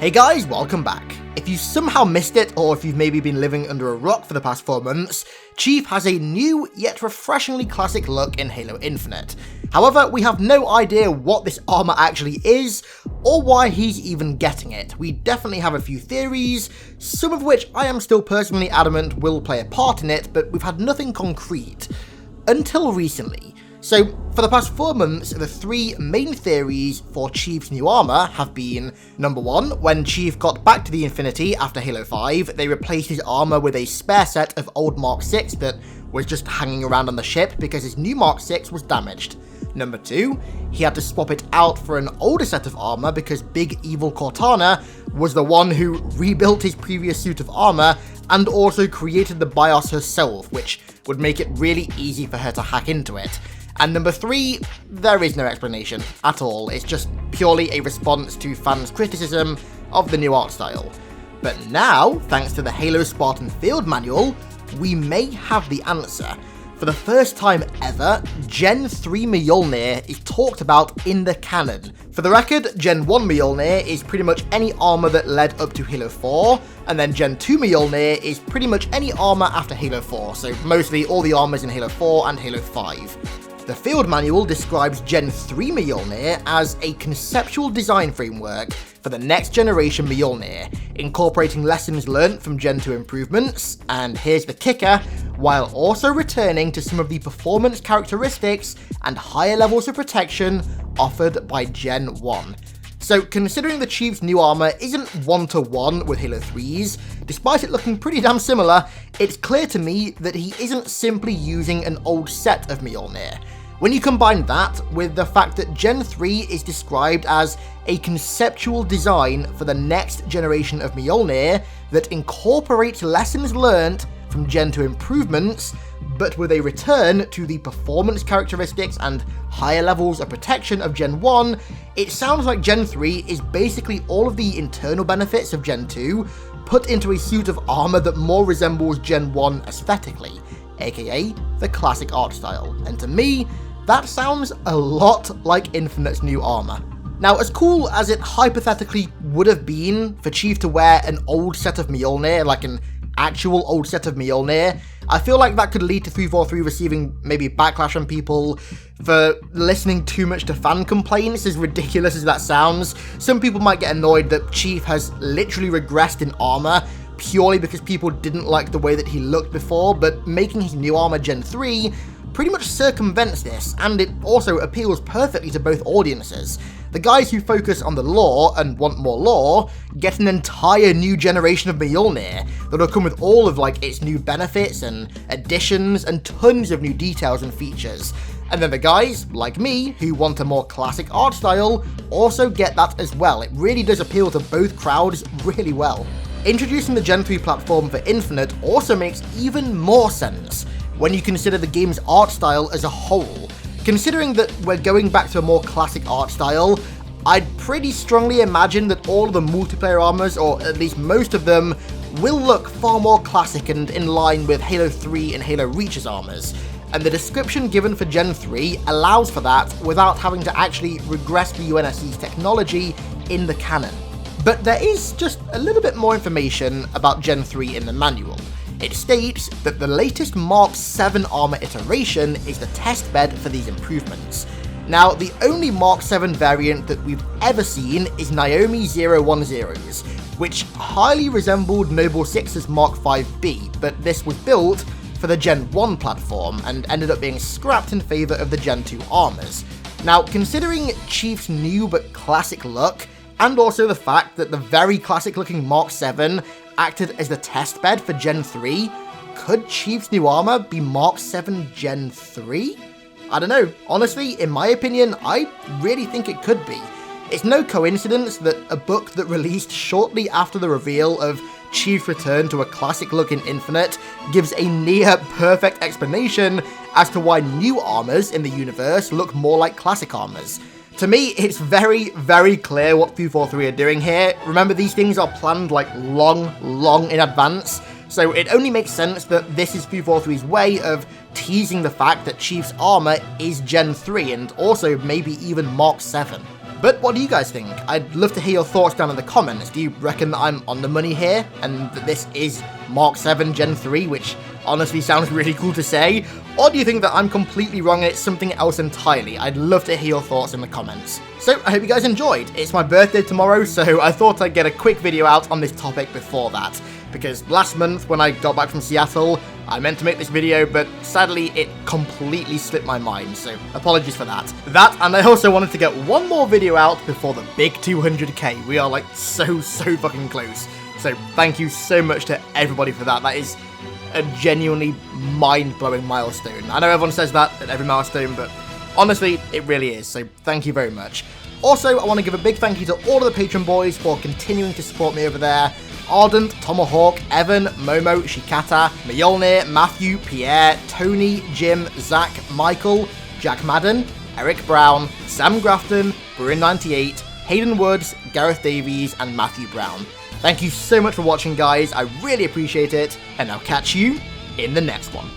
Hey guys, welcome back. If you somehow missed it, or if you've maybe been living under a rock for the past 4 months, Chief has a new yet refreshingly classic look in Halo Infinite. However, we have no idea what this armor actually is, or why he's even getting it. We definitely have a few theories, some of which I am still personally adamant will play a part in it, but we've had nothing concrete. Until recently. So, for the past 4 months, the 3 main theories for Chief's new armor have been, number 1, when Chief got back to the Infinity after Halo 5, they replaced his armor with a spare set of old Mark 6 that was just hanging around on the ship because his new Mark 6 was damaged. Number 2, he had to swap it out for an older set of armor because Big Evil Cortana was the one who rebuilt his previous suit of armor and also created the BIOS herself, which would make it really easy for her to hack into it. And number 3, there is no explanation at all, it's just purely a response to fans' criticism of the new art style. But now, thanks to the Halo Spartan field manual, we may have the answer. For the first time ever, Gen 3 Mjolnir is talked about in the canon. For the record, Gen 1 Mjolnir is pretty much any armor that led up to Halo 4, and then Gen 2 Mjolnir is pretty much any armor after Halo 4, so mostly all the armors in Halo 4 and Halo 5. The field manual describes Gen 3 Mjolnir as a conceptual design framework for the next generation Mjolnir, incorporating lessons learnt from Gen 2 improvements, and here's the kicker, while also returning to some of the performance characteristics and higher levels of protection offered by Gen 1. So, considering the Chief's new armor isn't one-to-one with Halo 3's, despite it looking pretty damn similar, it's clear to me that he isn't simply using an old set of Mjolnir. When you combine that with the fact that Gen 3 is described as a conceptual design for the next generation of Mjolnir that incorporates lessons learnt from Gen 2 improvements, but with a return to the performance characteristics and higher levels of protection of Gen 1, it sounds like Gen 3 is basically all of the internal benefits of Gen 2 put into a suit of armor that more resembles Gen 1 aesthetically, aka the classic art style, and to me, that sounds a lot like Infinite's new armor. Now, as cool as it hypothetically would have been for Chief to wear an old set of Mjolnir, like an actual old set of Mjolnir, I feel like that could lead to 343 receiving maybe backlash from people for listening too much to fan complaints, as ridiculous as that sounds. Some people might get annoyed that Chief has literally regressed in armor purely because people didn't like the way that he looked before, but making his new armor Gen 3 pretty much circumvents this, and it also appeals perfectly to both audiences. The guys who focus on the lore and want more lore get an entire new generation of Mjolnir that'll come with all of its new benefits and additions and tons of new details and features. And then the guys, like me, who want a more classic art style, also get that as well. It really does appeal to both crowds really well. Introducing the Gen 3 platform for Infinite also makes even more sense when you consider the game's art style as a whole. Considering that we're going back to a more classic art style, I'd pretty strongly imagine that all of the multiplayer armors, or at least most of them, will look far more classic and in line with Halo 3 and Halo Reach's armors. And the description given for Gen 3 allows for that without having to actually regress the UNSC's technology in the canon. But there is just a little bit more information about Gen 3 in the manual. It states that the latest Mark 7 armor iteration is the testbed for these improvements. Now, the only Mark 7 variant that we've ever seen is Naomi 010's, which highly resembled Noble 6's Mark 5B, but this was built for the Gen 1 platform and ended up being scrapped in favour of the Gen 2 armors. Now, considering Chief's new but classic look, and also the fact that the very classic looking Mark 7 acted as the testbed for Gen 3, could Chief's new armor be Mark 7 Gen 3? I don't know, honestly, in my opinion, I really think it could be. It's no coincidence that a book that released shortly after the reveal of Chief's return to a classic look in Infinite gives a near perfect explanation as to why new armors in the universe look more like classic armors. To me, it's very, very clear what 343 are doing here. Remember, these things are planned long in advance, so it only makes sense that this is 343's way of teasing the fact that Chief's armor is Gen 3 and also maybe even Mark 7. But what do you guys think? I'd love to hear your thoughts down in the comments. Do you reckon that I'm on the money here, and that this is Mark 7 Gen 3, which honestly sounds really cool to say? Or do you think that I'm completely wrong and it's something else entirely? I'd love to hear your thoughts in the comments. So I hope you guys enjoyed. It's my birthday tomorrow, so I thought I'd get a quick video out on this topic before that. Because last month, when I got back from Seattle, I meant to make this video, but sadly it completely slipped my mind, so apologies for that. That, and I also wanted to get one more video out before the big 200k. We are like so fucking close. So thank you so much to everybody for that. That is a genuinely mind-blowing milestone. I know everyone says that at every milestone, but honestly, it really is, so thank you very much. Also, I want to give a big thank you to all of the Patreon boys for continuing to support me over there. Ardent, Tomahawk, Evan, Momo, Shikata, Mjolnir, Matthew, Pierre, Tony, Jim, Zach, Michael, Jack Madden, Eric Brown, Sam Grafton, Bruin98, Hayden Woods, Gareth Davies, and Matthew Brown. Thank you so much for watching, guys. I really appreciate it, and I'll catch you in the next one.